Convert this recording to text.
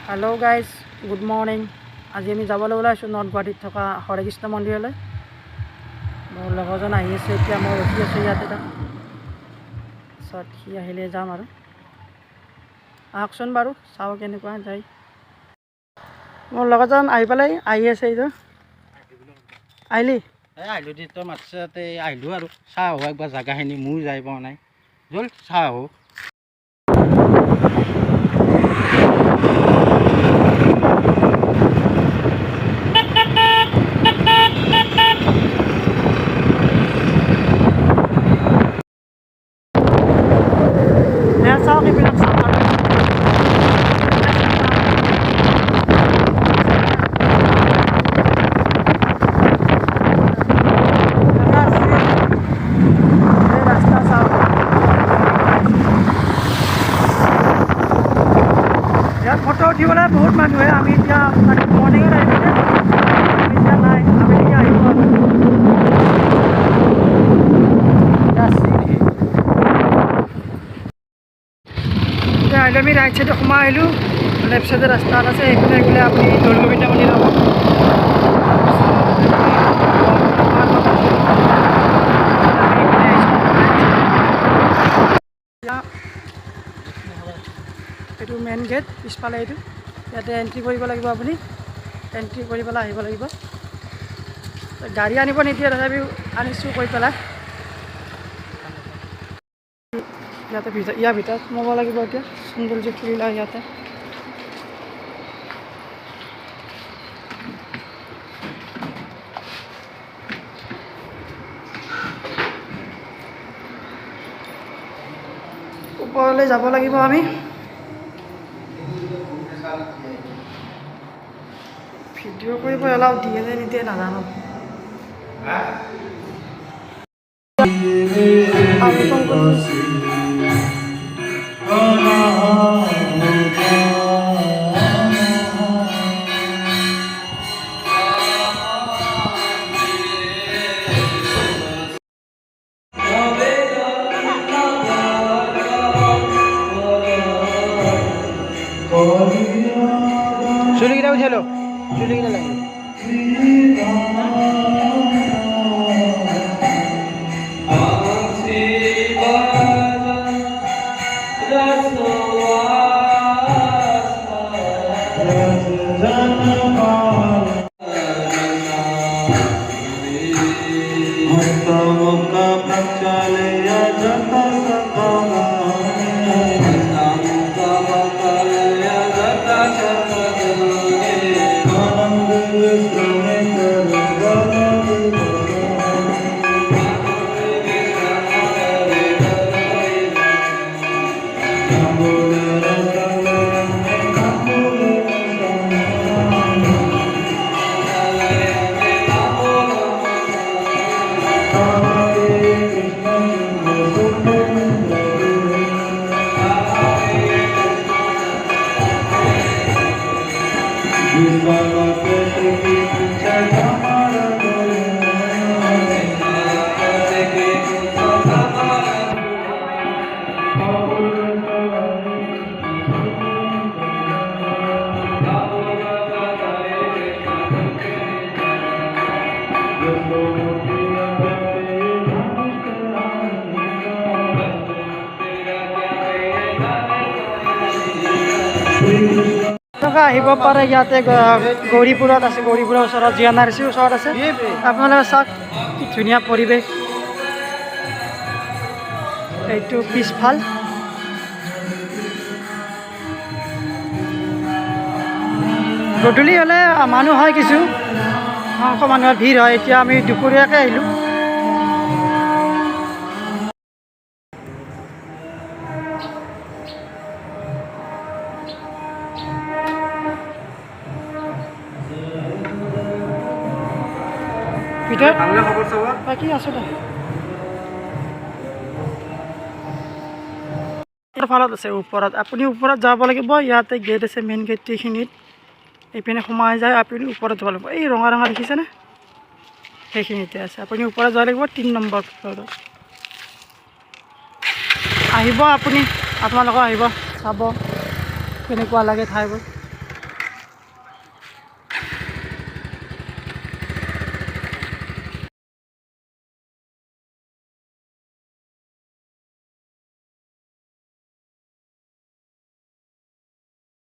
Hello guys good morning. आज आम जाबले ओलाइছোঁ north गुवाहाटीत थका हरे कृष्ण मन्दिरলৈ। मोर लगरजन आहि आछे, एतिया मैं रखी आছোঁ इयाते। पाছত सि आहिले जाम आरो। आहकचोन बारू चाওঁ केनेकुवा जाय। मोर लगरजन आहि पेলাই आहि आछे इधर। আহিলি আহিলোঁ দে তই মাতিছতে আহিলোঁ আৰু চাহ আহোঁ একবাৰ জাগাখিনি ময়ো যাই পোৱা নাই। জল চাহ আহোঁ। চাওক এইবিলাক চাওক ৰাস্তা চাওক। ইয়াত ফটো উঠিবলৈ বহুত মানুহে। আমি এতিয়া মৰ্ণিঙত আহিছোঁ, এতিয়া নাই, আবেলি আহিব। আমি রাইট সাইডে সোমাই আহিলোঁ। লেফ্ট সাইডে রাস্তা আছে, এইফালে গ'লে আপুনি দৌল গোবিন্দ মন্দিৰ হ'ব। এইটো মেইন গেট, পিছফালে এইটো ইয়াতে এণ্ট্ৰি কৰিব লাগিব। আপুনি এণ্ট্ৰি কৰি পেলাই আহিব লাগিব। গাড়ী আনিব নিদিয়ে, তথাপিও আনিছোঁ কৈ পেলাই। ইয়াতে ইয়াৰ ভিতৰত সোমাব লাগিব। এতিয়া সৌন্দৰ্য ফুৰিলা ইয়াতে। ওপৰলৈ যাব লাগিব আমি। ভিডিঅ' কৰিব এলাও দিয়ে নে নিদিয়ে নাজানো। চুলিকেইটা উঠাই ল, চুলিকেইটা লাগে। আহিব পাৰে। ইয়াতে গৌৰীপুৰত আছে, গৌৰীপুৰৰ ওচৰত GNRC ওচৰত আছে। আপোনালোকে চাওক কি ধুনীয়া পৰিৱেশ। এইটো পিছফাল। গধূলি হ'লে মানুহ হয়, কিছু সংখ্য মানুহৰ ভিৰ হয়। এতিয়া আমি দুপৰীয়াকৈ আহিলোঁ। বাকী আছোঁ দে। ফালত আছে ওপৰত, আপুনি ওপৰত যাব লাগিব। ইয়াতে গেট আছে, মেইন গেট এইখিনিত। এইপিনে সোমাই যায় আপুনি ওপৰত যাব লাগিব। এই ৰঙা ৰঙা দেখিছেনে, সেইখিনিতে আছে। আপুনি ওপৰত যাব লাগিব 3 নম্বৰ ফ্ল'ৰত। আহিব আপুনি, আপোনালোকে আহিব, চাব কেনেকুৱা লাগে ঠাইবোৰ।